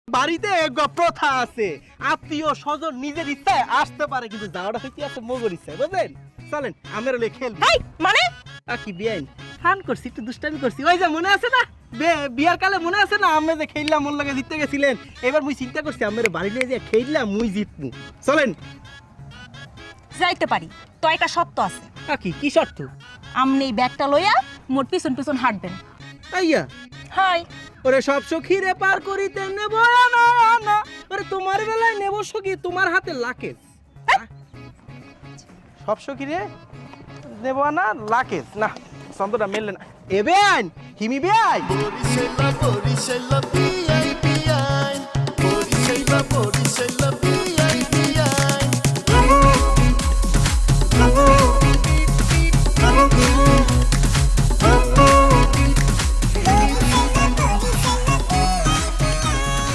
বাড়িতে প্রথা আছে, আত্মীয় স্বজন নিজের ইচ্ছায় আসতে পারে, কিন্তু যাওয়াটা হইতে আছে মগর ইচ্ছায়, বুঝলেন? চলেন আমরা খেলবো। মানে কি বিয়াইন ফান করছি, একটু দুষ্টামি করছি। ওই যে মনে আছে না বিয়ার কালে, মনে আছে না আমরা যে খেললাম, মন লাগে জিততে গেছিলেন। এবার মুই চিন্তা করছি আমরা বাড়ি নিয়ে যে খেললাম মুই জিতমু। চলেন। যাইতে পারি তো, একটা শর্ত আছে। কি শর্ত? আপনি এই ব্যাগটা লইয়া মোর পিছন পিছন হাঁটবেন। আইয়া হাই ওরে সব সখীরে পার করিতে নেব না না, ওরে তোমার বেলায় নেব সখী তোমার হাতে লাকেজ। সব সখীরে নেব না লাকেজ, না ছন্দটা মেললে না। এ বেআইন হিমি বেআই বরিশাল বরিশাল ভিআইপি